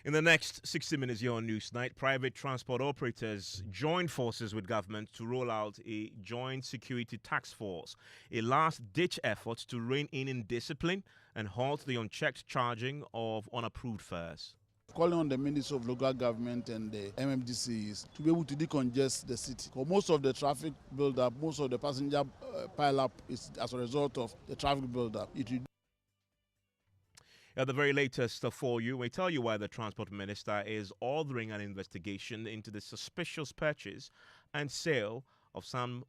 In the next 60 minutes here on Newsnight, private transport operators joined forces with government to roll out a joint security task force, a last-ditch effort to rein in indiscipline and halt the unchecked charging of unapproved fares. Calling on the Ministry of Local Government and the MMDCs to be able to decongest the city. For most of the traffic build-up, most of the passenger pile-up is as a result of the traffic build-up. At the very latest for you, we tell you why the Transport Minister is ordering an investigation into the suspicious purchase and sale of some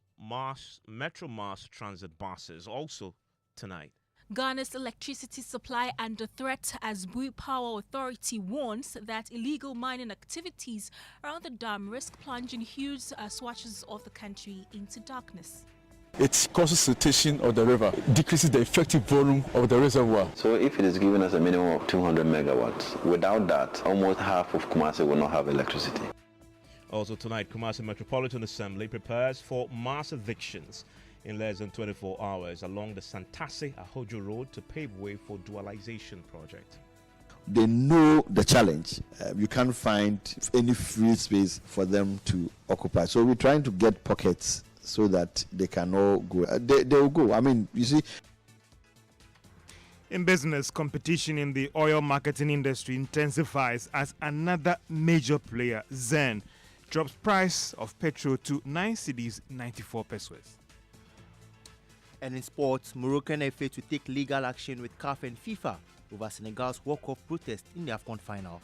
Metro Mass transit buses. Also tonight, Ghana's electricity supply under threat as Bui Power Authority warns that illegal mining activities around the dam risk plunging huge swatches of the country into darkness. It causes siltation of the river, decreases the effective volume of the reservoir. So if it is giving us a minimum of 200 megawatts, without that, almost half of Kumasi will not have electricity. Also tonight, Kumasi Metropolitan Assembly prepares for mass evictions in less than 24 hours along the Santasi Ahodwo Road to pave way for dualization project. They know the challenge. You can't find any free space for them to occupy. So we're trying to get pockets so that they can all go. They will go. I mean, you see. In business, competition in the oil marketing industry intensifies as another major player, Zen, drops price of petrol to 9 cedis 94 pesos. And in sports, Moroccan FA to take legal action with CAF and FIFA over Senegal's walk-off protest in the AFCON final.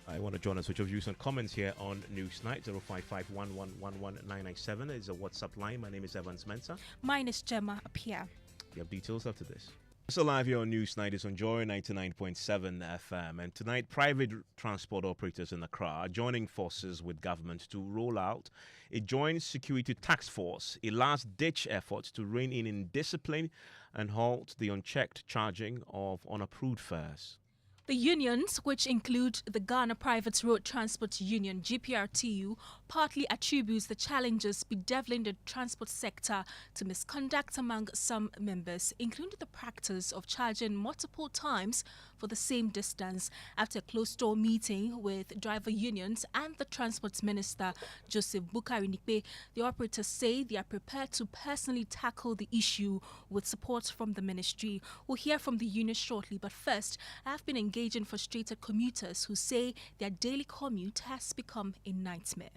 I want to join us with your views and comments here on Newsnight. 055-1111-997 is a WhatsApp line. My name is Evans Mensah. Mine is Gemma Apia. You have details after this. So live here on Newsnight is on Joy 99.7 FM. And tonight, private transport operators in Accra are joining forces with government to roll out a joint security task force, a last-ditch effort to rein in indiscipline and halt the unchecked charging of unapproved fares. The unions, which include the Ghana Private Road Transport Union, GPRTU, partly attributes the challenges bedeviling the transport sector to misconduct among some members, including the practice of charging multiple times for the same distance. After a closed-door meeting with driver unions and the Transport Minister, Joseph Bukari Nikbe, the operators say they are prepared to personally tackle the issue with support from the ministry. We'll hear from the union shortly, but first, I have been engaging frustrated commuters who say their daily commute has become a nightmare.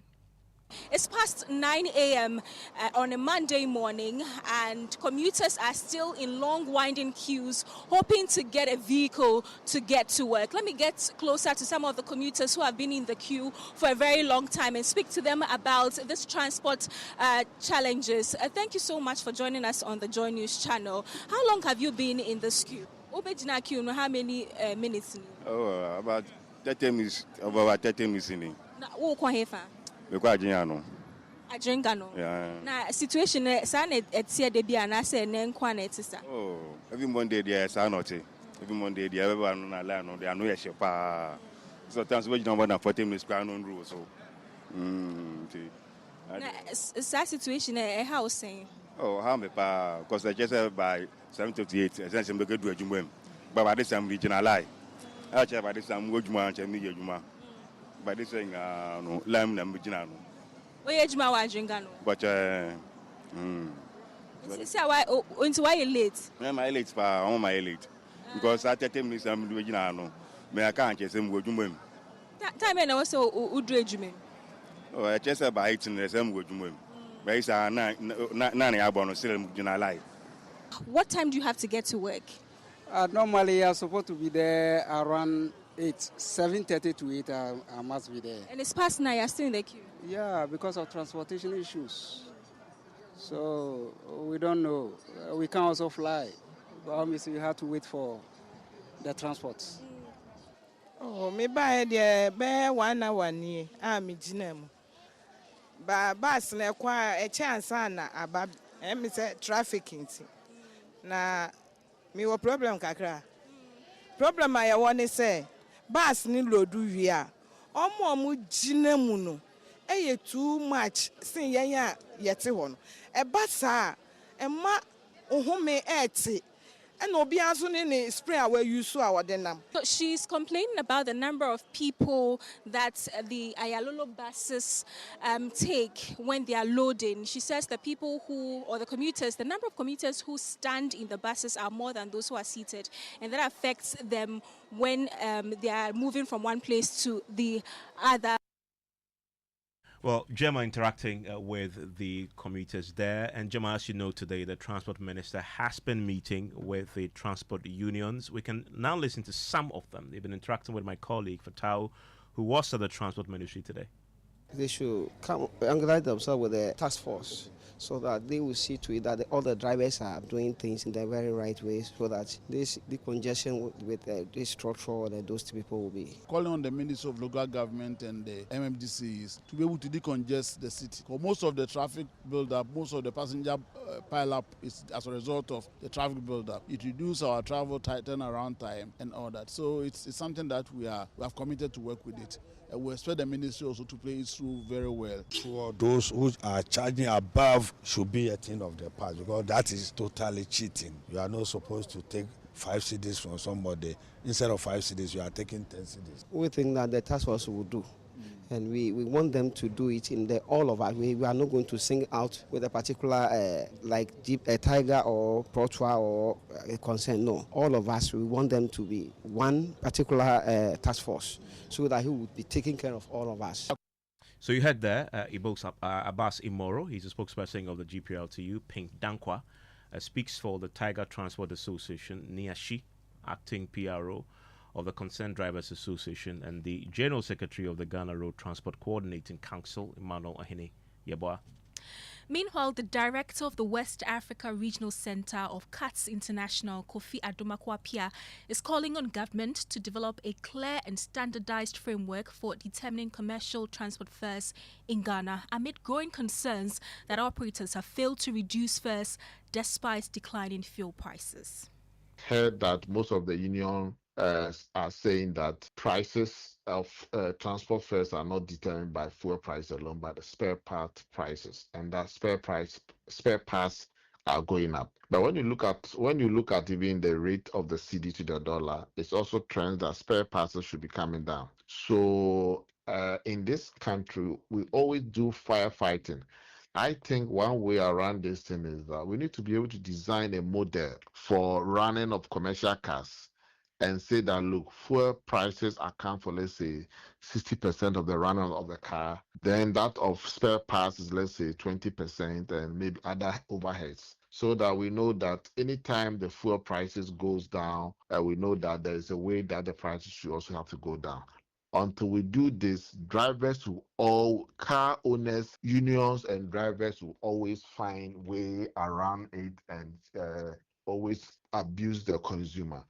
It's past 9 a.m. On a Monday morning, and commuters are still in long winding queues hoping to get a vehicle to get to work. Let me get closer to some of the commuters who have been in the queue for a very long time and speak to them about this transport challenges. Thank you so much for joining us on the Joy News channel. How long have you been in this queue? How many minutes? Oh, about 30 minutes. About 30 minutes. Yeah. Na situation oh, every Monday there's every Monday everyone they are no so sometimes we don't want 40 minutes on road so situation how saying oh how me pa because I just by 7:58 essentially make do adwuma but by this time regional lie actually by this time go juma and me adwuma by this thing no lam na regional no but why you late? I'm late pa on my late because at 30 minutes I'm doing no me I can't just go juma time na also udre juma oh I just by 18 the same go juma but it's na ya bono still regional lie. What time do you have to get to work? Normally, I'm supposed to be there around 7:30 to 8. I must be there. And it's past 9. You're still in the queue. Yeah, because of transportation issues. So we don't know. We can also fly, but obviously we have to wait for the transport. Oh, me buy the bear 1 hour near. I'm in But bus na kwa a chance na about me say trafficking. Na me wo problem kakra. Problem I want to say bus ni lodu wi a omo gina mu no eye too much sin yenya yete ho no e basa e ma ohome ete And obi aso ne spray away use our denam. So she's complaining about the number of people that the Ayalolo buses take when they are loading. She says the people the commuters, the number of commuters who stand in the buses are more than those who are seated. And that affects them when they are moving from one place to the other. Well, Gemma interacting with the commuters there. And Gemma, as you know, today the Transport Minister has been meeting with the transport unions. We can now listen to some of them. They've been interacting with my colleague, Fatau, who was at the Transport Ministry today. They should come organize themselves with the task force so that they will see to it that all the drivers are doing things in the very right way so that the congestion with this structure and those people will be. Calling on the Ministry of Local Government and the MMDCs to be able to decongest the city. Because most of the traffic build-up, most of the passenger pile-up is as a result of the traffic build-up. It reduces our travel turnaround time and all that. So it's something that we have committed to work with it. We expect the ministry also to play it through very well. For those who are charging above should be a thing of the past because that is totally cheating. You are not supposed to take 5 cedis from somebody. Instead of 5 cedis, you are taking 10 cedis. We think that the task force will do. And we want them to do it in all of us. We are not going to sing out with a particular like Jeep, a Tiger or Protua or a concern. No, all of us, we want them to be one particular task force so that he would be taking care of all of us. So you heard there, Abbas Imoro, he's a spokesperson of the GPLTU. Pink Dankwa speaks for the Tiger Transport Association. Niashi, acting PRO of the Concerned Drivers Association, and the General Secretary of the Ghana Road Transport Coordinating Council, Emmanuel Ahene Yeboah. Meanwhile, the director of the West Africa Regional Center of CATS International, Kofi Adomakwapia, is calling on government to develop a clear and standardized framework for determining commercial transport fares in Ghana amid growing concerns that operators have failed to reduce fares despite declining fuel prices. Heard that most of the union are saying that prices of transport fares are not determined by fuel price alone, but the spare part prices, and that spare parts are going up. But when you look at even the rate of the cedi to the dollar, it's also trends that spare parts should be coming down. So in this country, we always do firefighting. I think one way around this thing is that we need to be able to design a model for running of commercial cars and say that, look, fuel prices account for, let's say, 60% of the running of the car. Then that of spare parts is, let's say, 20% and maybe other overheads. So that we know that anytime the fuel prices goes down, we know that there is a way that the prices should also have to go down. Until we do this, car owners, unions, and drivers will always find way around it and always abuse the consumer.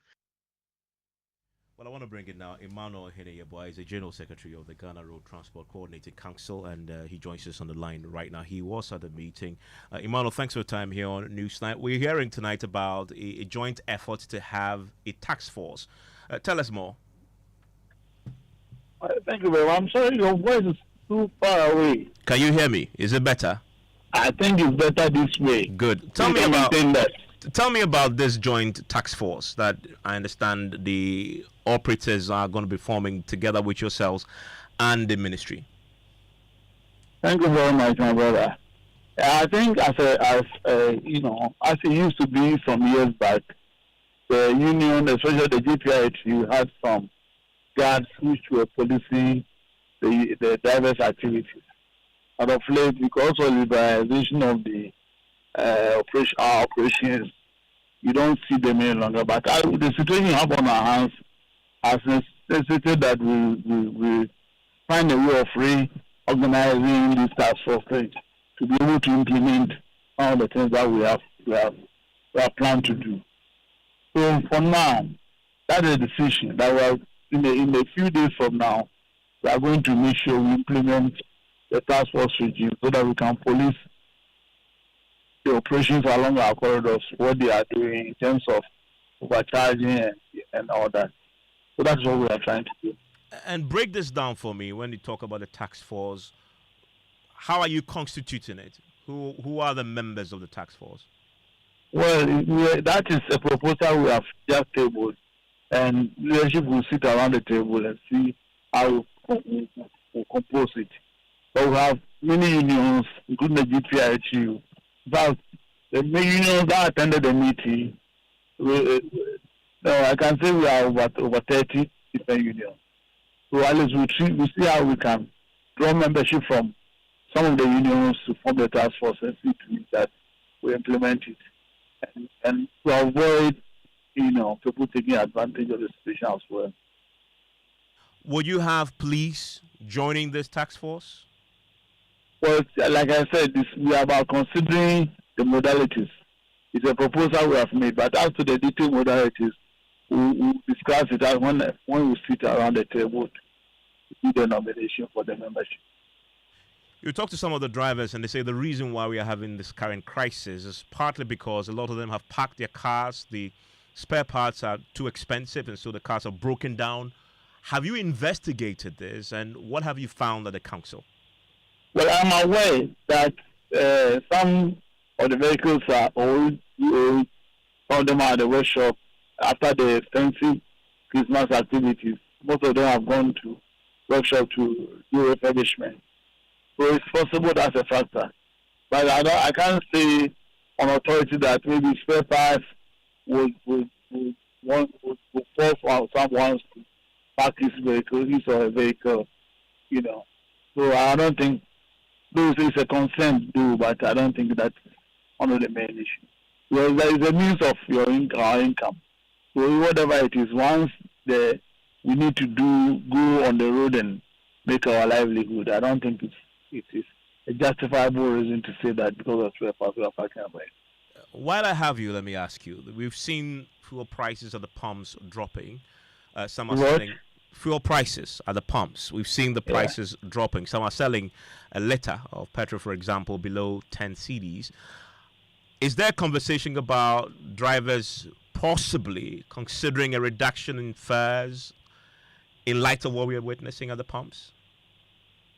Well, I want to bring in now Emmanuel Ahene Yeboah. He's the General Secretary of the Ghana Road Transport Coordinating Council, and he joins us on the line right now. He was at the meeting. Emmanuel, thanks for your time here on Newsnight. We're hearing tonight about a joint effort to have a task force. Tell us more. Thank you very much. I'm sorry, your voice is too far away. Can you hear me? Is it better? I think it's better this way. Good. Tell me about this joint task force that I understand the operators are going to be forming together with yourselves and the ministry. Thank you very much, my brother. I think as it used to be some years back, the union, especially the GPIT, had some guards which were policing the drivers' activities. Out of late, because of liberalization of the operations, you don't see them any longer. But the situation we have on our hands has necessitated that we find a way of reorganizing this task force to be able to implement all the things that we have planned to do. So for now, that is a decision that we are in a few days from now, we are going to make sure we implement the task force regime so that we can police the operations along our corridors, what they are doing in terms of overcharging and all that. So that's what we are trying to do. And break this down for me when you talk about the task force. How are you constituting it? Who are the members of the task force? Well, that is a proposal we have just tabled, and leadership will sit around the table and see how we compose it. But we have many unions, including the GPRTU. But the main unions that attended the meeting, I can say we are over 30 different unions. So at least we see how we can draw membership from some of the unions to form the task force and see to it that we implement it. And to avoid, people taking advantage of the situation as well. Would you have police joining this task force? Well, like I said, we are about considering the modalities. It's a proposal we have made, but as to the detailed modalities, we'll discuss it when we sit around the table to do the nomination for the membership. You talk to some of the drivers and they say the reason why we are having this current crisis is partly because a lot of them have parked their cars, the spare parts are too expensive and so the cars are broken down. Have you investigated this and what have you found at the council? Well, I'm aware that some of the vehicles are old, some of them are at the workshop after the extensive Christmas activities. Most of them have gone to workshop to do refurbishment. So it's possible that's a factor. But I can't say on authority that maybe spare parts would force someone to park his or a vehicle, So I don't think those is a concern too, but I don't think that's one of the main issues. Well, there is a means of your income. So whatever it is, once we need to go on the road and make our livelihood, I don't think it is a justifiable reason to say that because of spare parts we are parking away. While I have you, let me ask you. We've seen fuel prices at the pumps dropping. Some are selling fuel prices at the pumps. We've seen the prices dropping. Some are selling a liter of petrol, for example, below 10 cedis. Is there a conversation about drivers possibly considering a reduction in fares in light of what we are witnessing at the pumps?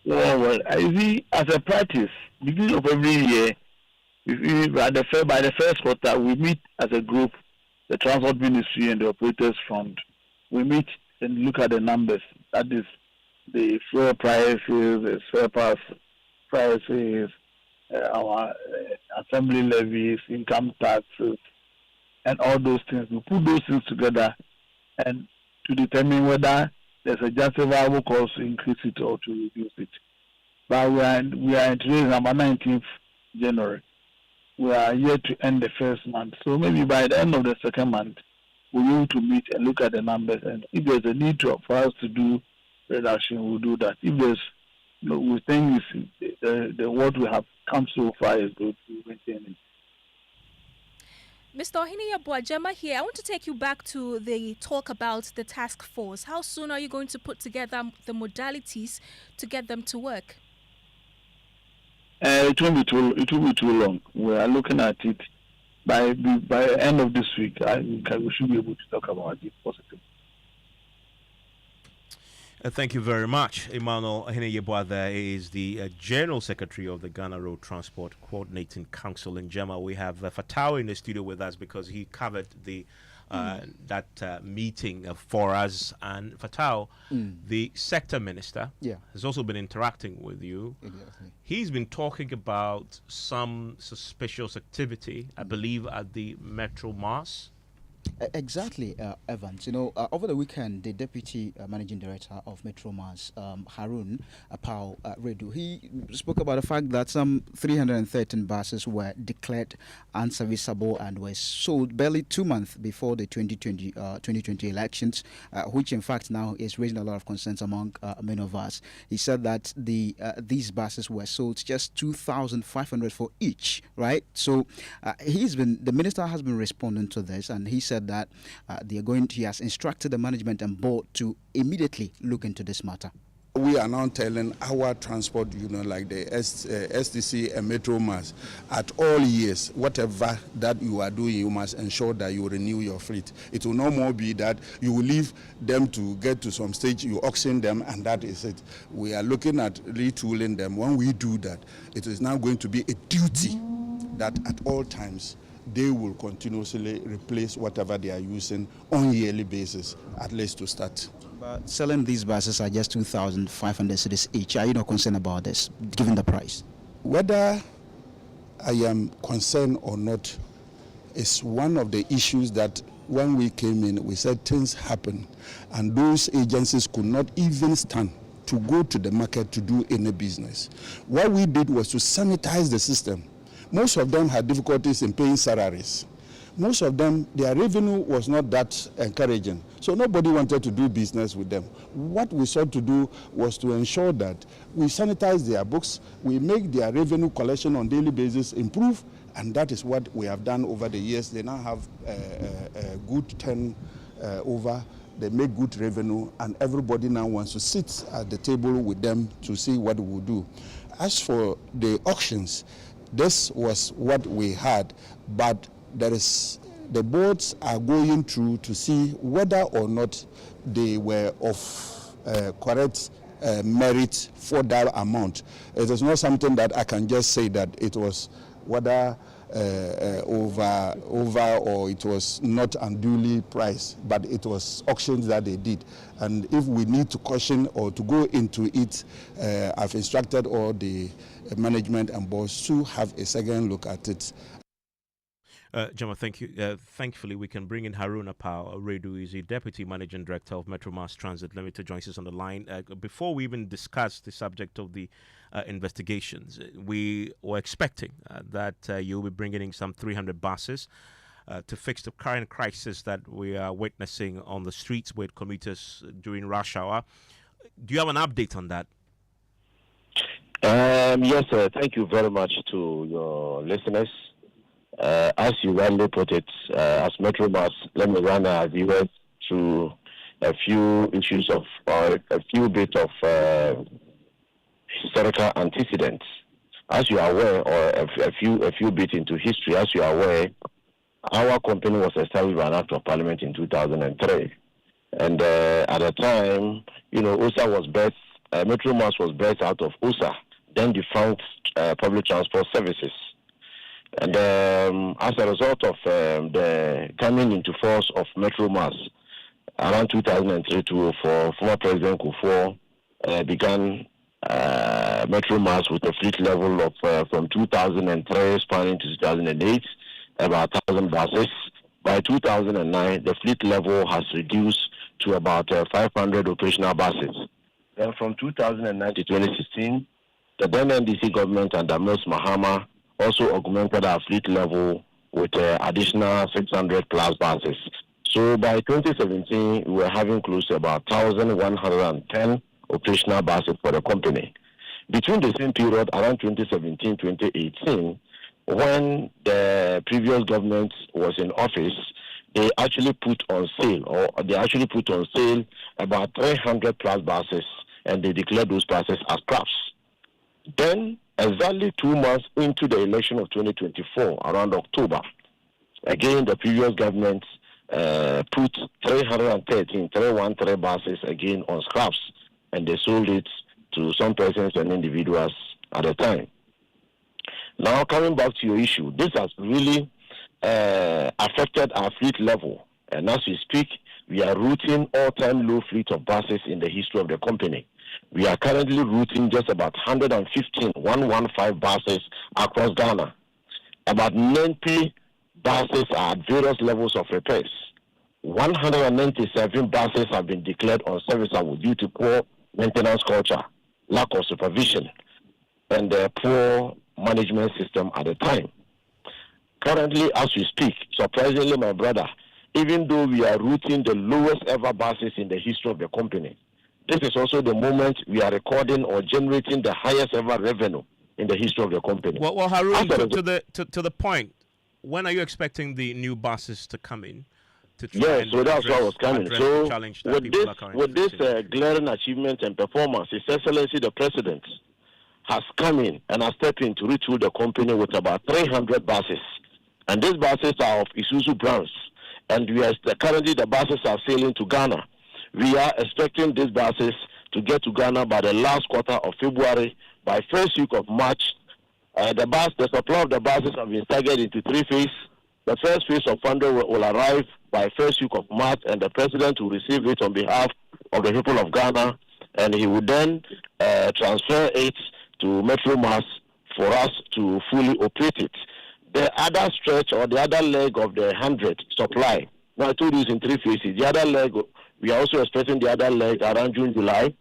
Well, I see as a practice, beginning of every year, by the first quarter, we meet as a group, the Transport Ministry and the Operators Fund. We meet and look at the numbers. That is the fuel prices, the spare parts prices, our assembly levies, income taxes, and all those things. We put those things together and to determine whether there's a justifiable cause to increase it or to reduce it. But we are in today, number 19th January. We are yet to end the first month. So maybe by the end of the second month, we'll be able to meet and look at the numbers. And if there's a need for us to do reduction, we'll do that. If there's, we think the what we have come so far is good, we maintain it. Mr. Ohini here. I want to take you back to the talk about the task force. How soon are you going to put together the modalities to get them to work? It won't be too long. We are looking at it by the end of this week. We should be able to talk about it positively. Thank you very much. Emmanuel Ahineyebwa there is the General Secretary of the Ghana Road Transport Coordinating Council in Gemma. We have Fatau in the studio with us because he covered the that meeting for us. And Fatau, the sector minister, has also been interacting with you. Exactly. He's been talking about some suspicious activity, I believe, at the Metro Mass. Exactly, Evans. Over the weekend, the Deputy Managing Director of Metro Mass, Harun Pau Redu, he spoke about the fact that some 313 buses were declared unserviceable and were sold barely 2 months before the 2020 elections, which in fact now is raising a lot of concerns among many of us. He said that these buses were sold just 2,500 for each, right? So the minister has been responding to this, and he said that he has instructed the management and board to immediately look into this matter. We are now telling our transport union like the STC and Metro Mass at all years, whatever that you are doing, you must ensure that you renew your fleet. It will no more be that you will leave them to get to some stage, you auction them, and that is it. We are looking at retooling them. When we do that, it is now going to be a duty that at all times they will continuously replace whatever they are using on a yearly basis, at least to start. But selling these buses are just 2,500 cedis each. Are you not concerned about this, given the price? Whether I am concerned or not is one of the issues that when we came in, we said things happen, and those agencies could not even stand to go to the market to do any business. What we did was to sanitize the system. Most of them had difficulties in paying salaries. Most of them, their revenue was not that encouraging, so nobody wanted to do business with them. What we sought to do was to ensure that we sanitize their books, we make their revenue collection on daily basis improve, and that is what we have done over the years. They now have a good turnover, they make good revenue, and everybody now wants to sit at the table with them to see what we will do. As for the auctions, this was what we had, but the boards are going through to see whether or not they were of correct merit for that amount. It is not something that I can just say that it was whether over or it was not unduly priced, but it was auctions that they did. And if we need to caution or to go into it, I've instructed all the management and boards to have a second look at it. Jama, thank you. Thankfully, we can bring in Harun Ahodwo, who is the Deputy Managing Director of Metro Mass Transit Limited, joins us on the line. Before we even discuss the subject of the investigations, we were expecting that you'll be bringing in some 300 buses to fix the current crisis that we are witnessing on the streets with commuters during rush hour. Do you have an update on that? Yes, sir. Thank you very much to your listeners. As you rightly put it, as Metro Mass, let me run our viewers through a few issues of, or a few bits of historical antecedents. As you are aware, or a few bits into history, as you are aware, our company was established by an Act of Parliament in 2003. And at the time, OSA was birthed, Metro Mass was birthed out of OSA, then defunct public transport services. And as a result of the coming into force of Metro Mass around 2003-2004, former President Kufuor began Metro Mass with a fleet level of from 2003 spanning to 2008, about 1,000 buses. By 2009, the fleet level has reduced to about 500 operational buses. Then from 2009 to 2016, the then NDC government under Ms. Mahama also augmented our fleet level with additional 600 plus buses. So by 2017, we were having close to about 1,110 operational buses for the company. Between the same period, around 2017-2018, when the previous government was in office, they actually put on sale, about 300 plus buses, and they declared those buses as scraps. Then, exactly 2 months into the election of 2024, around October, again, the previous government put 313 buses again on scraps, and they sold it to some persons and individuals at the time. Now, coming back to your issue, this has really affected our fleet level. And as we speak, we are routing all-time low fleet of buses in the history of the company. We are currently routing just about 115 buses across Ghana. About 90 buses are at various levels of repairs. 197 buses have been declared unserviceable due to poor maintenance culture, lack of supervision, and poor management system at the time. Currently, as we speak, surprisingly, my brother, even though we are routing the lowest ever buses in the history of the company, this is also the moment we are recording or generating the highest ever revenue in the history of the company. Well, Harun, to the point, when are you expecting the new buses to come in? So that's what I was coming. So with this glaring achievement and performance, His Excellency the President has come in and has stepped in to retool the company with about 300 buses. And these buses are of Isuzu brands. And currently the buses are sailing to Ghana. We are expecting these buses to get to Ghana by the last quarter of February. By first week of March, the supply of the buses have been staggered into 3 phases. The first phase of funding will arrive by first week of March, and the president will receive it on behalf of the people of Ghana, and he will then transfer it to Metro Mass for us to fully operate it. The other stretch or the other leg of the 100 supply, now I told you it's in 3 phases. The other leg, we are also expecting the other leg around June, July.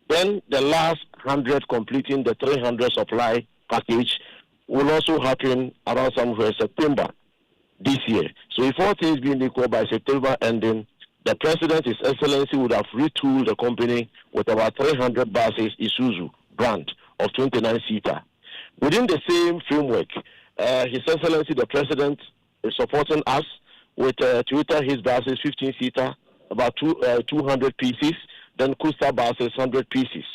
Then the last 100 completing the 300 supply package will also happen around somewhere September this year. So if all things being equal, by September ending, the President, His Excellency, would have retooled the company with about 300 buses Isuzu brand of 29-seater. Within the same framework, His Excellency, the President, is supporting us with Toyota His buses 15-seater, about 200 pieces, then Costa buses 100 pieces,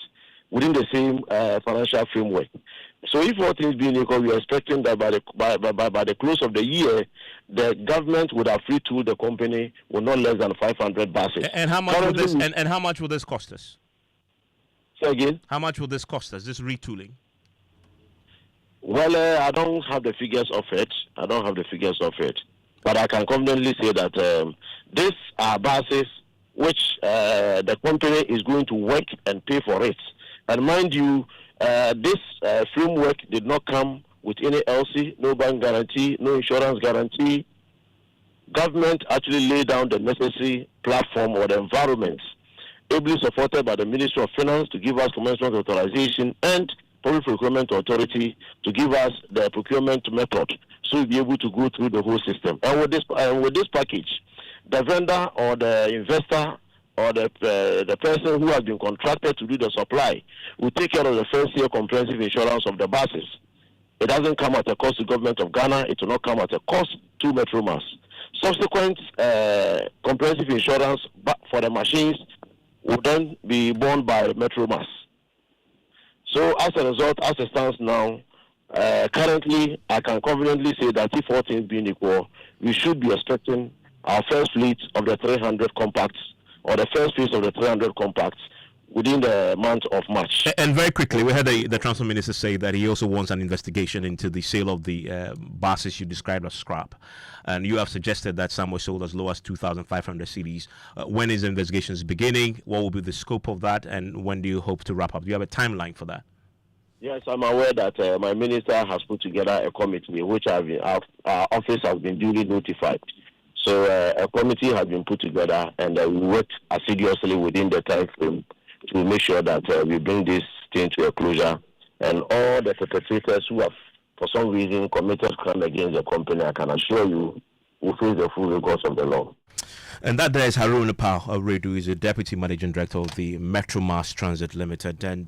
within the same financial framework. So if all things being equal, we are expecting that by the close of the year, the government would have retooled the company with not less than 500 buses. And how much will this and how much will this cost us? Say again? How much will this cost us, this retooling? Well, I don't have the figures of it. But I can confidently say that these are buses which the company is going to work and pay for it. And mind you, this framework did not come with any LC, no bank guarantee, no insurance guarantee. Government actually laid down the necessary platform or the environment, ably supported by the Ministry of Finance to give us commencement authorization and Public Procurement Authority to give us the procurement method, so we'll be able to go through the whole system. And with this package, the vendor or the investor or the person who has been contracted to do the supply will take care of the first year comprehensive insurance of the buses. It doesn't come at a cost to government of Ghana. It will not come at a cost to Metro Mass. Subsequent comprehensive insurance for the machines will then be borne by Metro Mass. So as a result, as it stands now, currently I can confidently say that if all things being equal, we should be expecting our first fleet of the 300 compacts, or the first phase of the 300 compacts, within the month of March. And very quickly, we had the Transport Minister say that he also wants an investigation into the sale of the buses you described as scrap. And you have suggested that some were sold as low as 2,500 cedis. When is the investigation beginning? What will be the scope of that? And when do you hope to wrap up? Do you have a timeline for that? Yes, I'm aware that my minister has put together a committee, which our office has been duly notified. So a committee has been put together, and we worked assiduously within the time frame to make sure that we bring this thing to a closure. And all the perpetrators who have, for some reason, committed crime against the company, I can assure you, will face the full rigors of the law. And that there is Ahodwo Road, is the Deputy Managing Director of the Metro Mass Transit Limited. And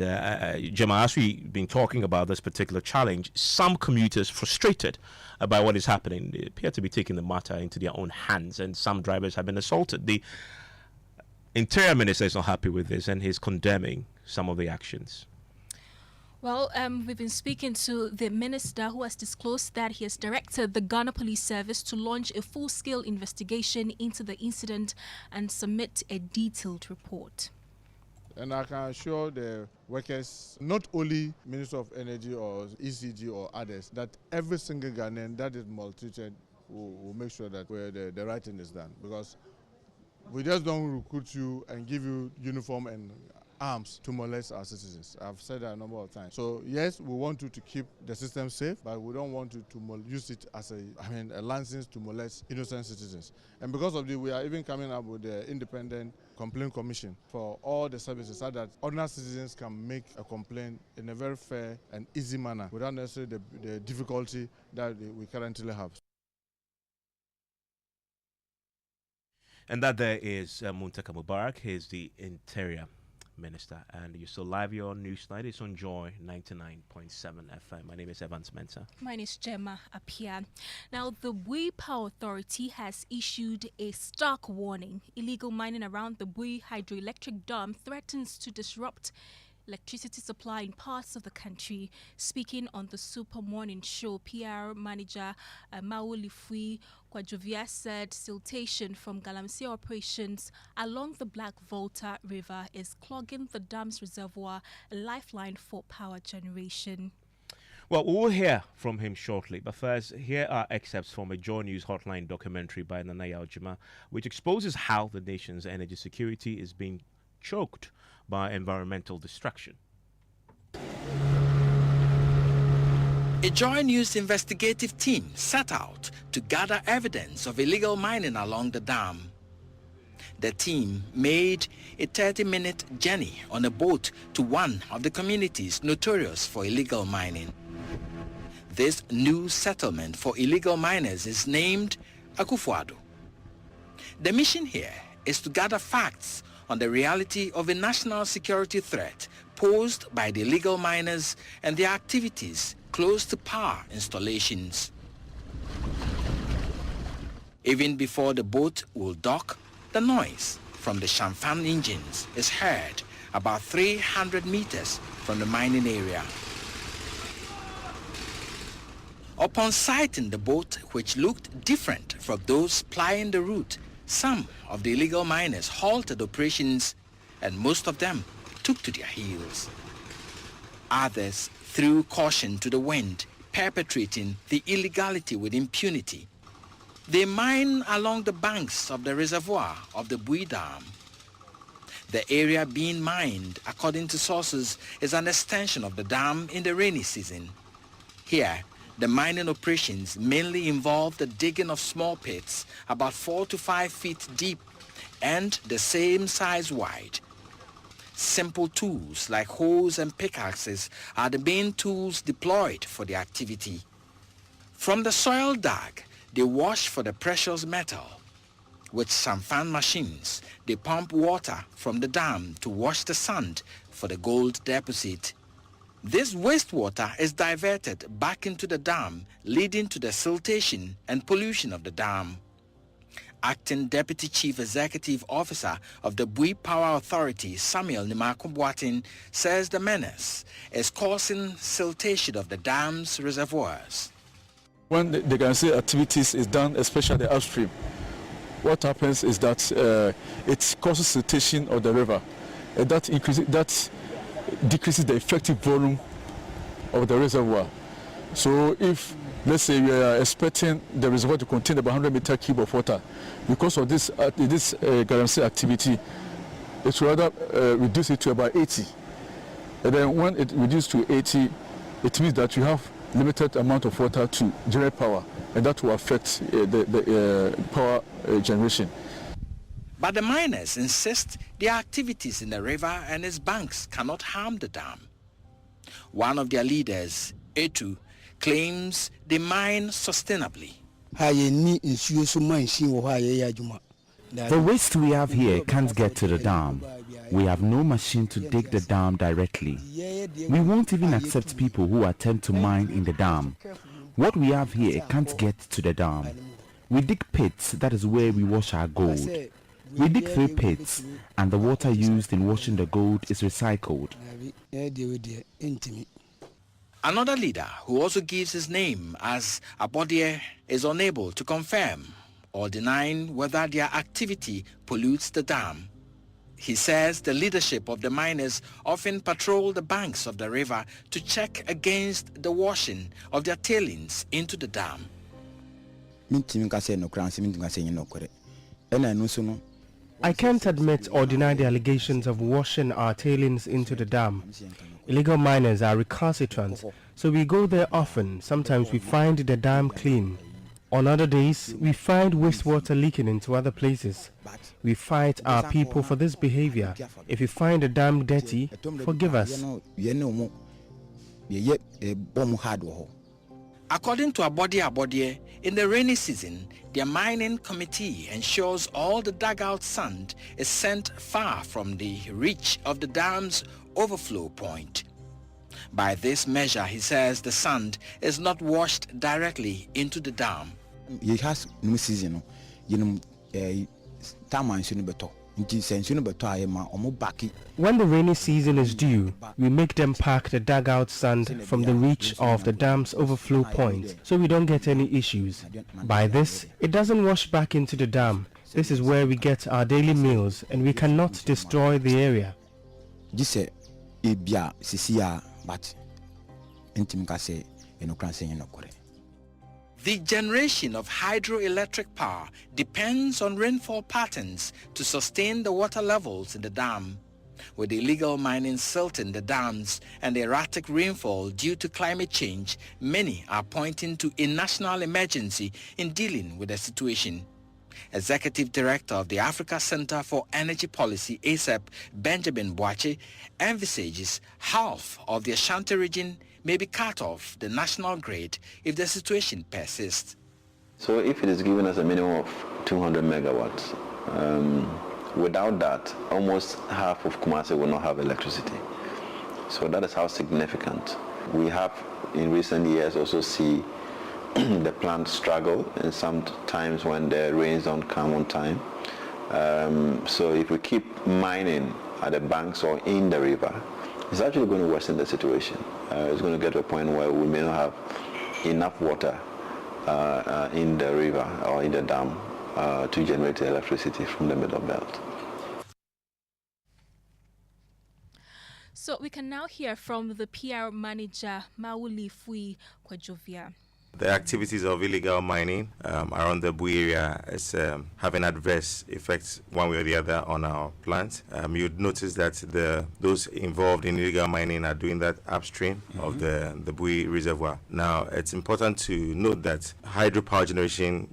Gemma, as we've been talking about this particular challenge, some commuters frustrated by what is happening, they appear to be taking the matter into their own hands, and some drivers have been assaulted. The Interior Minister is not happy with this, and he's condemning some of the actions. Well, we've been speaking to the minister, who has disclosed that he has directed the Ghana Police Service to launch a full-scale investigation into the incident and submit a detailed report. And I can assure the workers, not only Minister of Energy or ECG or others, that every single Ghanaian that is maltreated will make sure that the right thing is done. Because we just don't recruit you and give you uniform and arms to molest our citizens. I've said that a number of times. So yes, we want you to keep the system safe, but we don't want you to use it as a license to molest innocent citizens. And because of this, we are even coming up with the independent complaint commission for all the services, so that ordinary citizens can make a complaint in a very fair and easy manner without necessarily the difficulty that we currently have. And that there is Muntaka Mubarak. He's the Interior Minister. And you're still live here on Newsnight. It's on Joy 99.7 FM. My name is Evans Mensa. Mine is Gemma Apia. Now, the Bui Power Authority has issued a stark warning. Illegal mining around the Bui hydroelectric dam threatens to disrupt electricity supply in parts of the country. Speaking on the Super Morning Show, PR manager Maoli Fui Kwajovia said siltation from Galamsey operations along the Black Volta River is clogging the dam's reservoir, a lifeline for power generation. Well, we'll hear from him shortly, but first, here are excerpts from a Joy News Hotline documentary by Nanaya Ojima, which exposes how the nation's energy security is being choked by environmental destruction. A Joy News investigative team set out to gather evidence of illegal mining along the dam. The team made a 30-minute journey on a boat to one of the communities notorious for illegal mining. This new settlement for illegal miners is named Ahodwo. The mission here is to gather facts on the reality of a national security threat posed by the illegal miners and their activities close to power installations. Even before the boat will dock, the noise from the Shamfan engines is heard about 300 meters from the mining area. Upon sighting the boat, which looked different from those plying the route, some of the illegal miners halted operations and most of them took to their heels. Others threw caution to the wind, perpetrating the illegality with impunity. They mine along the banks of the reservoir of the Bui Dam. The area being mined, according to sources, is an extension of the dam in the rainy season. Here, the mining operations mainly involve the digging of small pits about 4 to 5 feet deep and the same size wide. Simple tools like hoes and pickaxes are the main tools deployed for the activity. From the soil dug, they wash for the precious metal. With some fan machines, they pump water from the dam to wash the sand for the gold deposit. This wastewater is diverted back into the dam, leading to the siltation and pollution of the dam. Acting Deputy Chief Executive Officer of the Bui Power Authority, Samuel Nimakubuatin, says the menace is causing siltation of the dam's reservoirs. When the Ganse activities is done, especially upstream, what happens is that it causes siltation of the river. That decreases the effective volume of the reservoir. So if, let's say, we are expecting the reservoir to contain about 100 meter cube of water, because of this Ganse activity, it will rather reduce it to about 80. And then when it reduces to 80, it means that you have limited amount of water to generate power, and that will affect the power generation. But the miners insist their activities in the river and its banks cannot harm the dam. One of their leaders, Etu, claims they mine sustainably. The waste we have here can't get to the dam. We have no machine to dig the dam directly. We won't even accept people who attempt to mine in the dam. What we have here can't get to the dam. We dig pits, that is where we wash our gold. We dig 3 pits, and the water used in washing the gold is recycled. Another leader, who also gives his name as Abodie, is unable to confirm or denying whether their activity pollutes the dam. He says the leadership of the miners often patrol the banks of the river to check against the washing of their tailings into the dam. I can't admit or deny the allegations of washing our tailings into the dam. Illegal miners are recalcitrant, so we go there often. Sometimes we find the dam clean. On other days, we find wastewater leaking into other places. We fight our people for this behavior. If you find the dam dirty, forgive us. According to Abodie, in the rainy season, their mining committee ensures all the dugout sand is sent far from the reach of the dam's overflow point. By this measure, he says the sand is not washed directly into the dam. When the rainy season is due, we make them pack the dugout sand from the reach of the dam's overflow point, so we don't get any issues. By this, it doesn't wash back into the dam. This is where we get our daily meals, and we cannot destroy the area. The generation of hydroelectric power depends on rainfall patterns to sustain the water levels in the dam. With illegal mining silting the dams and the erratic rainfall due to climate change, many are pointing to a national emergency in dealing with the situation. Executive Director of the Africa Center for Energy Policy, ASAP, Benjamin Boache, envisages half of the Ashanti region may be cut off the national grid if the situation persists. So if it is given us a minimum of 200 megawatts, without that, almost half of Kumasi will not have electricity. So that is how significant. We have in recent years also see the plant struggle and sometimes when the rains don't come on time. So if we keep mining at the banks or in the river, it's actually going to worsen the situation. It's going to get to a point where we may not have enough water in the river or in the dam to generate electricity from the middle belt. So we can now hear from the PR manager, Mauli Fui Kwajovia. The activities of illegal mining around the Bui area is having adverse effects one way or the other on our plants. You'd notice that those involved in illegal mining are doing that upstream of the Bui reservoir. Now, it's important to note that hydropower generation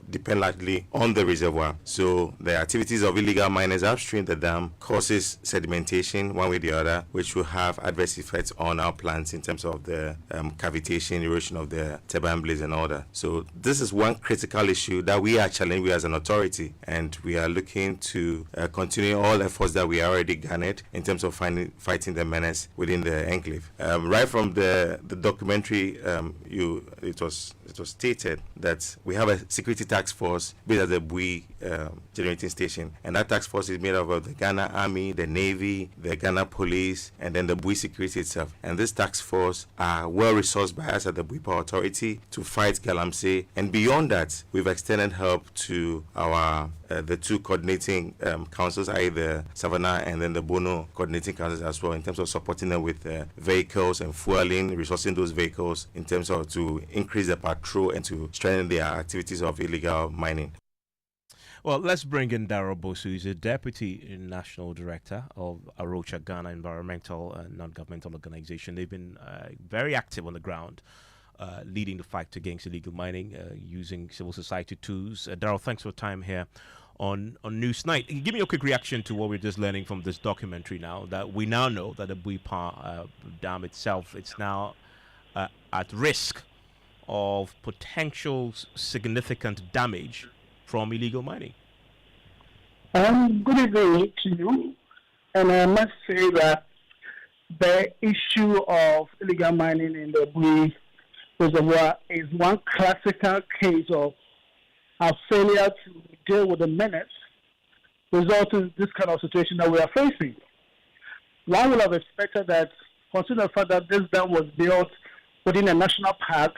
depend largely on the reservoir. So the activities of illegal miners upstream the dam causes sedimentation one way or the other, which will have adverse effects on our plants in terms of the cavitation, erosion of the turbine blades and all that. So this is one critical issue that we are challenging as an authority, and we are looking to continue all efforts that we already garnered in terms of fighting the menace within the enclave. Right from the documentary, it was stated that we have a security task force based at the Bui generating station, and that task force is made up of the Ghana Army, the Navy, the Ghana Police, and then the Bui security itself. And this task force are well resourced by us at the Bui Power Authority to fight galamsey, and beyond that, we've extended help to our the two coordinating councils, i.e. the Savannah and then the Bono coordinating councils as well, in terms of supporting them with vehicles and fueling, resourcing those vehicles in terms of to increase the patrol and to strengthen their activities of illegal mining. Well, let's bring in Darrell Bosu, who's a Deputy National Director of Arocha Ghana Environmental and Non-Governmental Organization. They've been very active on the ground, leading the fight against illegal mining, using civil society tools. Darrell, thanks for your time here on News Night. Give me a quick reaction to what we're just learning from this documentary now, that we now know that the Bui Power Dam itself, it's now at risk of potential significant damage from illegal mining. Good evening to you, and I must say that the issue of illegal mining in the Bui reservoir is one classical case of our failure to deal with the menace resulting in this kind of situation that we are facing. One would have expected that, considering the fact that this dam was built within a national park,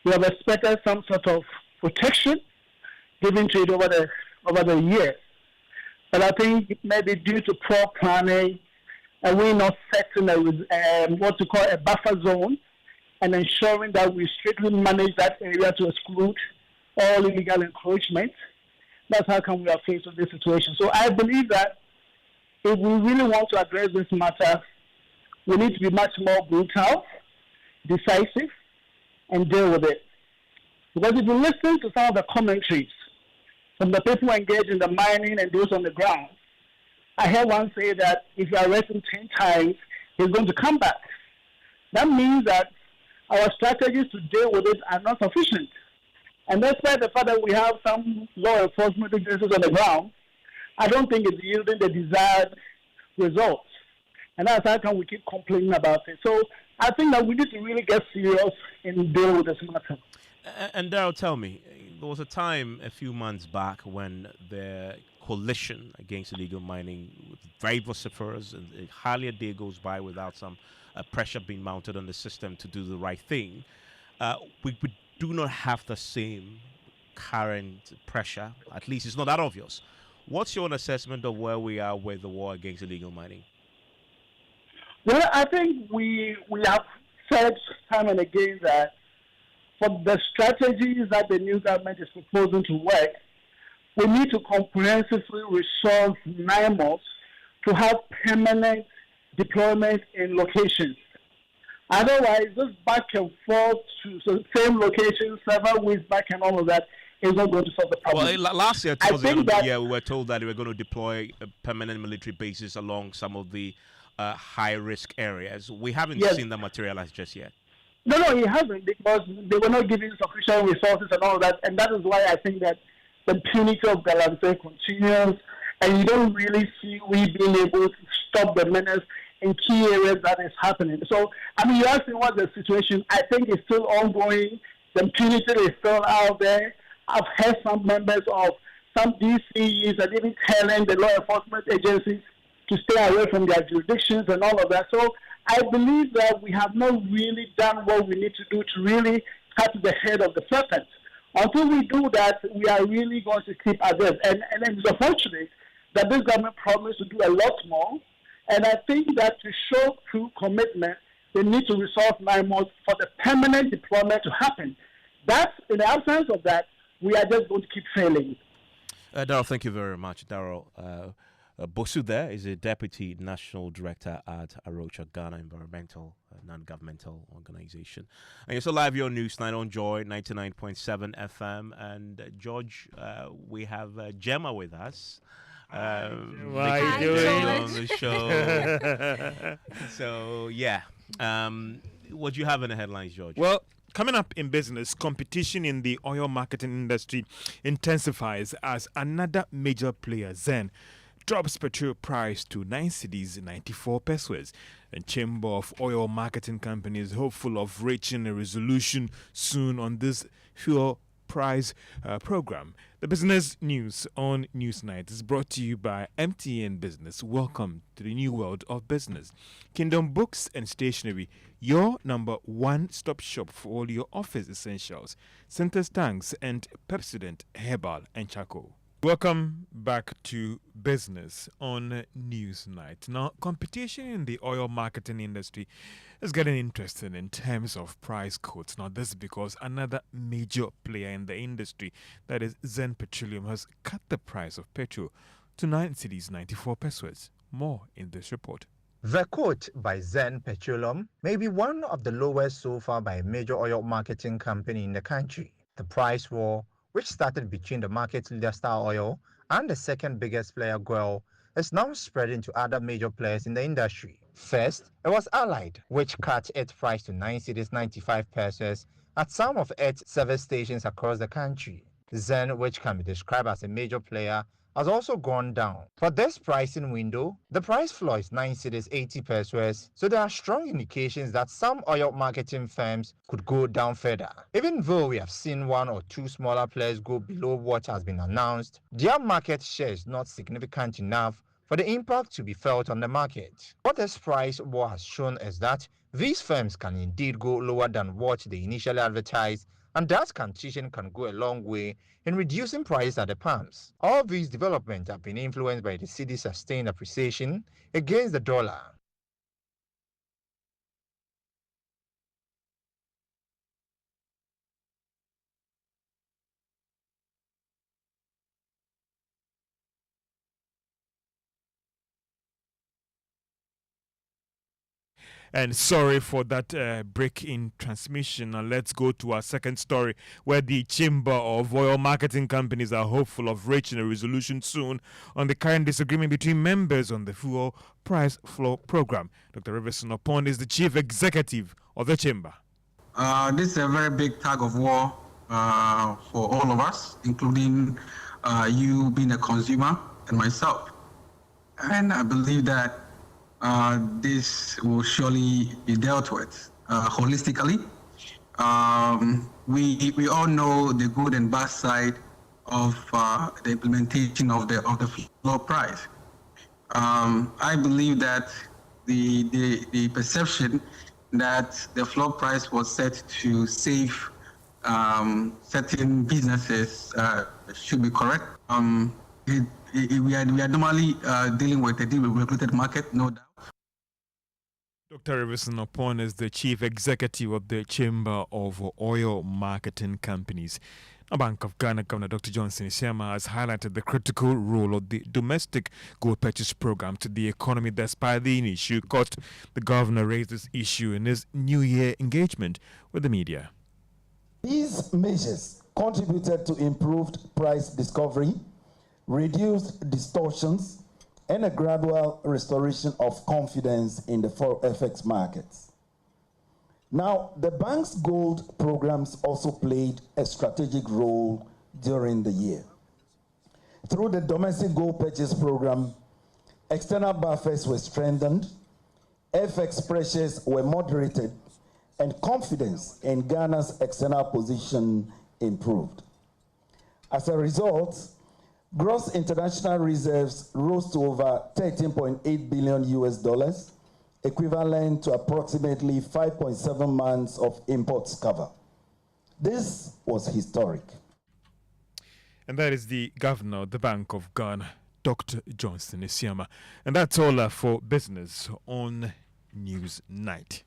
we have expected some sort of protection given to it over the years. But I think maybe due to poor planning, and we're not setting what to call a buffer zone and ensuring that we strictly manage that area to exclude all illegal encroachment. That's how come we are faced with this situation. So I believe that if we really want to address this matter, we need to be much more brutal, decisive, and deal with it. Because if you listen to some of the commentaries from the people engaged in the mining and those on the ground, I heard one say that if you arrest him 10 times, he's going to come back. That means that our strategies to deal with it are not sufficient. And despite the fact that we have some law enforcement agencies on the ground, I don't think it's yielding the desired results. And that's how come we keep complaining about it. So I think that we need to really get serious and deal with this matter. And Darrell, tell me, there was a time a few months back when the coalition against illegal mining was very vociferous, and hardly a day goes by without some pressure being mounted on the system to do the right thing. We do not have the same current pressure, at least it's not that obvious. What's your assessment of where we are with the war against illegal mining? Well, I think we have said time and again that for the strategies that the new government is proposing to work, we need to comprehensively resolve 9 months to have permanent deployment in locations. Otherwise, just back and forth to the same location, several weeks back and all of that is not going to solve the problem. Well, last year, towards the end of the year, we were told that they were going to deploy permanent military bases along some of the high-risk areas. We haven't seen that materialize just yet. No, it hasn't, because they were not giving sufficient resources and all of that, and that is why I think that the impunity of Galamsey continues, and you don't really see we being able to stop the menace in key areas that is happening. So, I mean, you asked me what the situation, I think it's still ongoing. The impunity is still out there. I've heard some members of some DCEs and even telling the law enforcement agencies to stay away from their jurisdictions and all of that. So I believe that we have not really done what we need to do to really cut the head of the serpent. Until we do that, we are really going to keep at this. And it's unfortunate that this government promised to do a lot more. And I think that to show true commitment, they need to resolve 9 months for the permanent deployment to happen. That's, in the absence of that, we are just going to keep failing. Darrell, thank you very much. Darrell Bosu there is a Deputy National Director at Arocha, Ghana Environmental Non-Governmental Organization. And you're still live here on Newsnight on Joy 99.7 FM. And George, we have Gemma with us. What are you doing on the show? So, yeah. What do you have in the headlines, George? Well, coming up in business, competition in the oil marketing industry intensifies as another major player, Zen, drops petrol price to 9 cedis 94 pesos. And Chamber of Oil Marketing Companies hopeful of reaching a resolution soon on this fuel price program. The business news on Newsnight is brought to you by MTN Business. Welcome to the new world of business. Kingdom Books and Stationery, your number one stop shop for all your office essentials. Centers Tanks and Pepsodent Herbal and Charcoal. Welcome back to business on Newsnight. Now, competition in the oil marketing industry is getting interesting in terms of price quotes. Now, this is because another major player in the industry, that is Zen Petroleum, has cut the price of petrol to 9 cedis 94 pesos. More in this report. The quote by Zen Petroleum may be one of the lowest so far by a major oil marketing company in the country. The price war, which started between the market leader Star Oil and the second biggest player Govt, is now spreading to other major players in the industry. First, it was Allied, which cut its price to 9 cedis 95 pesos at some of its service stations across the country. Zen, which can be described as a major player, has also gone down. For this pricing window, the price floor is 9 cedis 80 pesos, so there are strong indications that some oil marketing firms could go down further. Even though we have seen 1 or 2 smaller players go below what has been announced, their market share is not significant enough for the impact to be felt on the market. What this price war has shown is that these firms can indeed go lower than what they initially advertised, and that competition can go a long way in reducing prices at the pumps. All these developments have been influenced by the cedi's sustained appreciation against the dollar. And sorry for that break in transmission. Now let's go to our second story, where the Chamber of Oil Marketing Companies are hopeful of reaching a resolution soon on the current disagreement between members on the fuel price floor program. Dr. Riverson Opon is the chief executive of the chamber. This is a very big tug of war for all of us, including you being a consumer and myself. And I believe that this will surely be dealt with holistically. We all know the good and bad side of the implementation of the floor price. I believe that the perception that the floor price was set to save certain businesses should be correct. We are normally dealing with a deregulated market, no doubt. Dr. Rivison Upon is the Chief Executive of the Chamber of Oil Marketing Companies. A Bank of Ghana Governor Dr. Johnson Isiama has highlighted the critical role of the domestic gold purchase program to the economy despite the issue caused. The governor raised this issue in his New Year engagement with the media. These measures contributed to improved price discovery, reduced distortions, and a gradual restoration of confidence in the FX markets. Now, the bank's gold programs also played a strategic role during the year. Through the domestic gold purchase program, external buffers were strengthened, FX pressures were moderated, and confidence in Ghana's external position improved. As a result, gross international reserves rose to over $13.8 billion, equivalent to approximately 5.7 months of imports cover. This was historic. And that is the governor of the Bank of Ghana, Dr. Johnson Isiama. And that's all for business on News Night.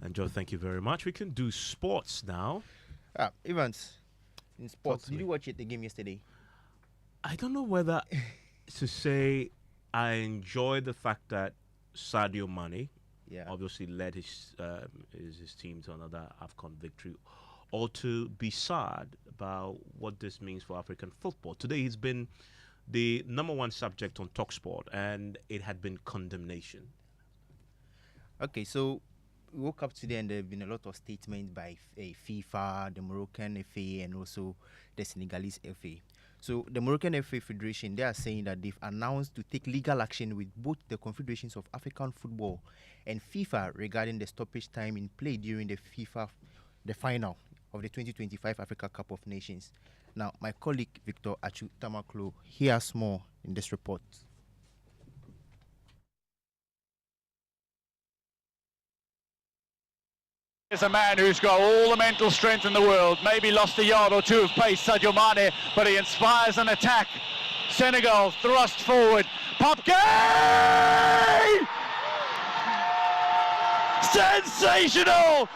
And Joe, thank you very much. We can do sports now. Evans, in sports, did you watch the game yesterday? I don't know whether to say I enjoyed the fact that Sadio Mane obviously led his team to another AFCON victory, or to be sad about what this means for African football. Today he's been the #1 subject on Talksport, and it had been condemnation. Okay, so we woke up today and there have been a lot of statements by FIFA, the Moroccan FA, and also the Senegalese FA. So the Moroccan FA Federation, they are saying that they've announced to take legal action with both the Confederations of African Football and FIFA regarding the stoppage time in play during the final of the 2025 Africa Cup of Nations. Now, my colleague Victor Achu Tamaklo hears more in this report. There's a man who's got all the mental strength in the world, maybe lost a yard or two of pace, Sadio Mane, but he inspires an attack. Senegal thrust forward. Pop game! Sensational!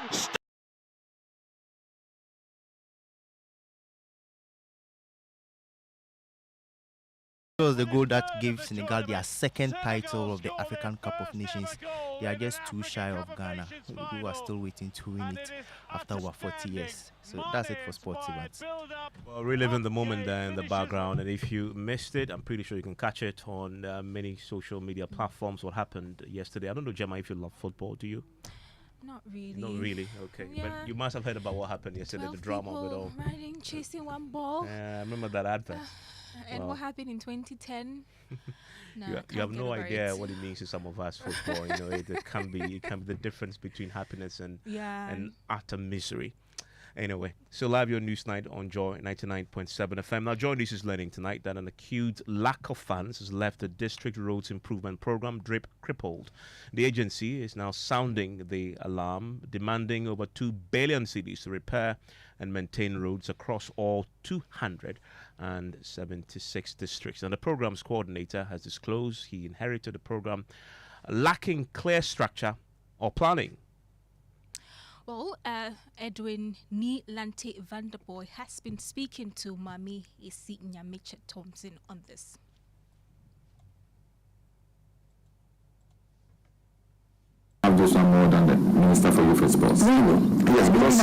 It was the goal that gave Senegal their second title of the African Cup of Nations. They are just too shy of Ghana, who are still waiting to win it after over 40 years. So that's it for sports events. Well, reliving the moment there in the background, and if you missed it, I'm pretty sure you can catch it on many social media platforms. What happened yesterday? I don't know, Gemma, if you love football, do you? Not really. Not really, okay. Yeah. But you must have heard about what happened yesterday, the drama of it all. Riding, chasing one ball. Yeah, I remember that advert. And what happened in 2010? No, you have no idea what it means to some of us football. You know, it can be the difference between happiness and utter misery. Anyway, so live your news night on Joy 99.7 FM. Now, Joy News is learning tonight that an acute lack of funds has left the District Roads Improvement Program DRIP crippled. The agency is now sounding the alarm, demanding over 2 billion cedis to repair and maintain roads across all 276 districts. And the program's coordinator has disclosed he inherited the program lacking clear structure or planning. Well, Edwin Ni Lante Vanderboy has been speaking to Mami Isi Nyamiche Thompson on this. I've just done more than the Minister for Youth and Sports. Really? Yes, because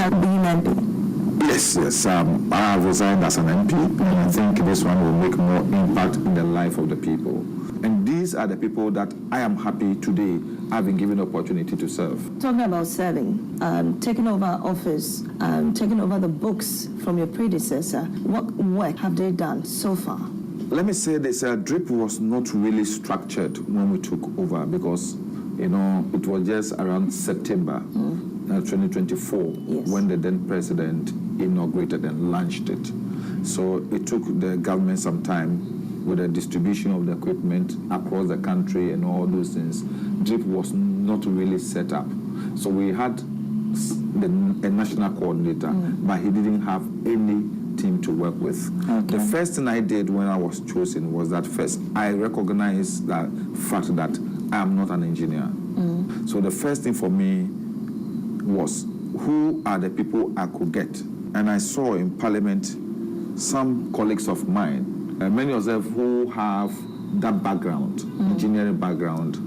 Yes. I have resigned as an MP, and I think this one will make more impact in the life of the people. And these are the people that I am happy today having given opportunity to serve. Talking about serving, taking over office, taking over the books from your predecessor, what work have they done so far? Let me say this, DRIP was not really structured when we took over because, it was just around September 2024 when the then president inaugurated and launched it. So it took the government some time with the distribution of the equipment across the country and all those things. DRIP was not really set up. So we had a national coordinator, but he didn't have any team to work with. Okay. The first thing I did when I was chosen was that first I recognized that fact that I am not an engineer. So the first thing for me was, who are the people I could get? And I saw in Parliament some colleagues of mine, many of them who have that background, engineering background.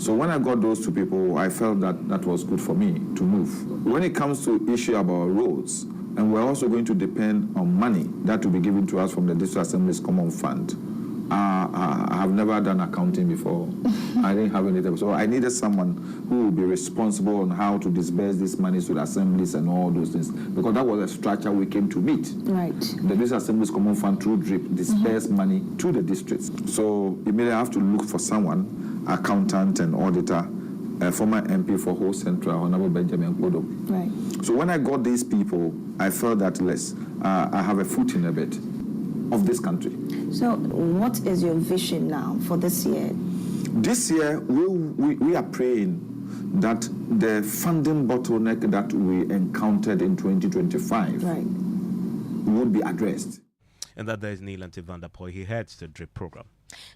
So when I got those two people, I felt that that was good for me to move. When it comes to issue about roads, and we're also going to depend on money that will be given to us from the District Assembly's Common Fund. I have never done accounting before. I didn't have anything. So I needed someone who would be responsible on how to disburse these monies to the assemblies and all those things, because that was a structure we came to meet. Right. The District Assembly's Common Fund through DRIP disperse money to the districts. So immediately I have to look for someone, accountant and auditor, former MP for Whole Central, Honorable Benjamin Kodo. Right. So when I got these people, I felt that I have a foot in a bit of this country. So what is your vision now for this year? This year, we are praying that the funding bottleneck that we encountered in 2025 would be addressed. And that there is Neil Antivandapoy. He heads the DRIP program.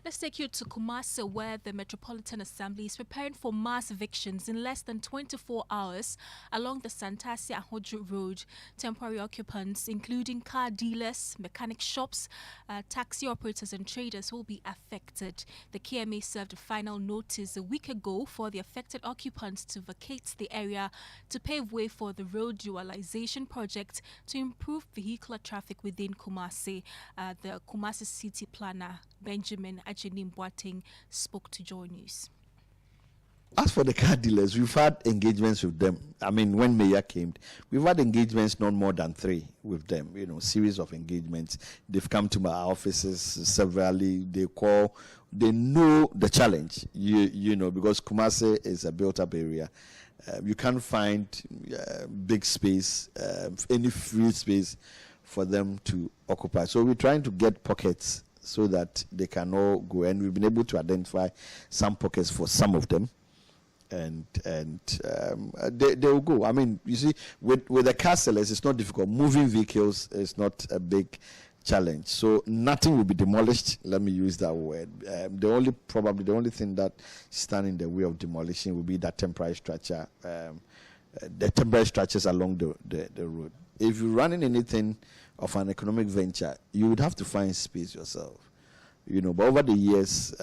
Let's take you to Kumasi, where the Metropolitan Assembly is preparing for mass evictions in less than 24 hours along the Santasi Ahodwo Road. Temporary occupants, including car dealers, mechanic shops, taxi operators and traders, will be affected. The KMA served a final notice a week ago for the affected occupants to vacate the area to pave way for the road dualization project to improve vehicular traffic within Kumasi. The Kumasi city planner, Benjamin Ajenim Boateng, spoke to Joy News. As for the car dealers, we've had engagements with them. I mean, when Mayor came, we've had engagements not more than 3 with them, series of engagements. They've come to my offices severally. They call, they know the challenge, because Kumasi is a built-up area. You can't find big space, any free space for them to occupy. So we're trying to get pockets so that they can all go, and we've been able to identify some pockets for some of them, and they will go. I mean, you see, with the car sellers, it's not difficult. Moving vehicles is not a big challenge, so nothing will be demolished. Let me use that word. The only thing that stands in the way of demolition will be that temporary structure, the temporary structures along the road. If you're running anything of an economic venture, you would have to find space yourself, But over the years,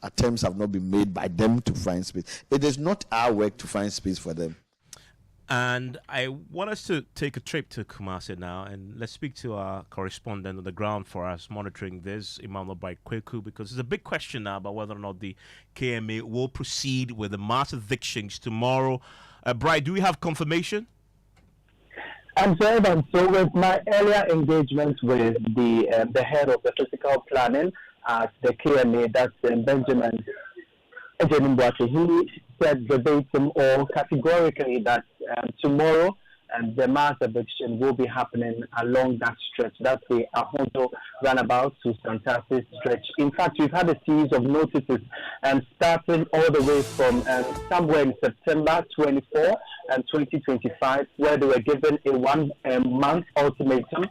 attempts have not been made by them to find space. It is not our work to find space for them. And I want us to take a trip to Kumasi now, and let's speak to our correspondent on the ground for us monitoring this, Emmanuel Kweku, because there's a big question now about whether or not the KMA will proceed with the mass evictions tomorrow. Bright, do we have confirmation? I'm sorry, so with my earlier engagement with the head of the physical planning at the KMA, that's Benjamin Ajenim, he said verbatim or categorically that tomorrow the mass eviction will be happening along that stretch. That's the Ahodwo runabout to Santasi stretch. In fact, we've had a series of notices starting all the way from somewhere in September 24 and 2025, where they were given a 1 month ultimatum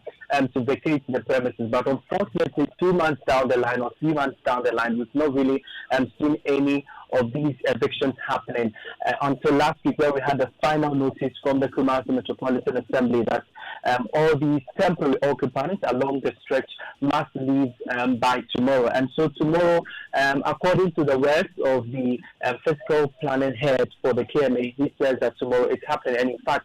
to vacate the premises. But unfortunately, 2 months down the line or 3 months down the line, we've not really seen any of these evictions happening until last week, where we had the final notice from the Kumasi Metropolitan Assembly that all these temporary occupants along the stretch must leave by tomorrow. And so tomorrow, according to the words of the fiscal planning head for the KMA, he says that tomorrow it's happening. And in fact,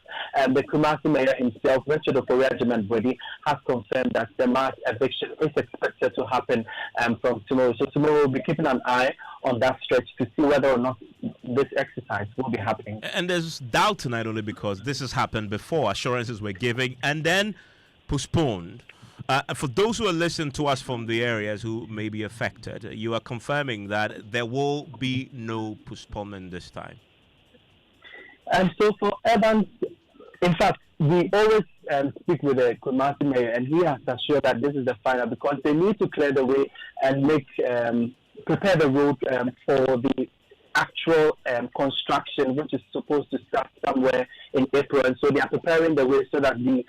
the Kumasi mayor himself, Richard Okoye-Agyemang, has confirmed that the mass eviction is expected to happen from tomorrow. So tomorrow we'll be keeping an eye on that stretch to see whether or not this exercise will be happening. And there's doubt tonight only because this has happened before. Assurances were given and then postponed. For those who are listening to us from the areas who may be affected, you are confirming that there will be no postponement this time. And so for Evans, in fact, we always speak with the Kumasi mayor, and he has assured that this is the final because they need to clear the way and prepare the road for the actual construction, which is supposed to start somewhere in April. And so they are preparing the way so that the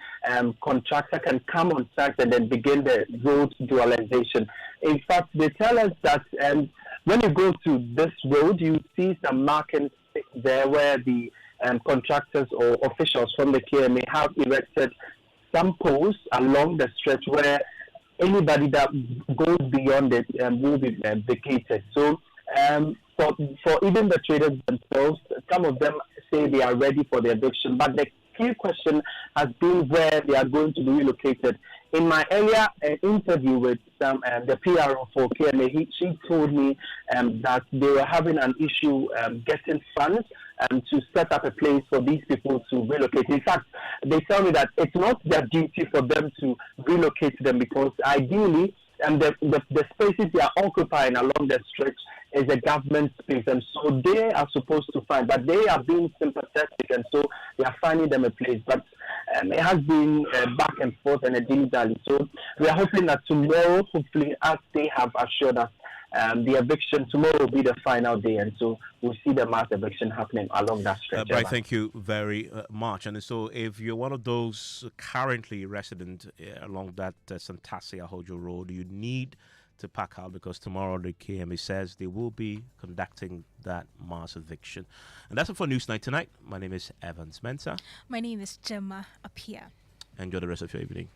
contractor can come on site and then begin the road dualization. In fact, they tell us that when you go to this road, you see some markings there where the contractors or officials from the KMA have erected some posts along the stretch where anybody that goes beyond it will be vacated. So for even the traders themselves, some of them say they are ready for the eviction, but the key question has been where they are going to be relocated. In my earlier interview with the PRO for KMA, she told me that they were having an issue getting funds to set up a place for these people to relocate. In fact, they tell me that it's not their duty for them to relocate them because ideally, the spaces they are occupying along the stretch is a government space, and so they are supposed to find, but they are being sympathetic, and so they are finding them a place. But it has been back and forth and a dilly-dally. So we are hoping that tomorrow, hopefully, as they have assured us, the eviction tomorrow will be the final day, and so we'll see the mass eviction happening along that stretch. Brian, thank you very much. And so if you're one of those currently resident along that Santasi Ahodwo Road, you need to pack out because tomorrow the KMA says they will be conducting that mass eviction. And that's it for Newsnight tonight. My name is Evans Mensah. My name is Gemma Apia. Enjoy the rest of your evening.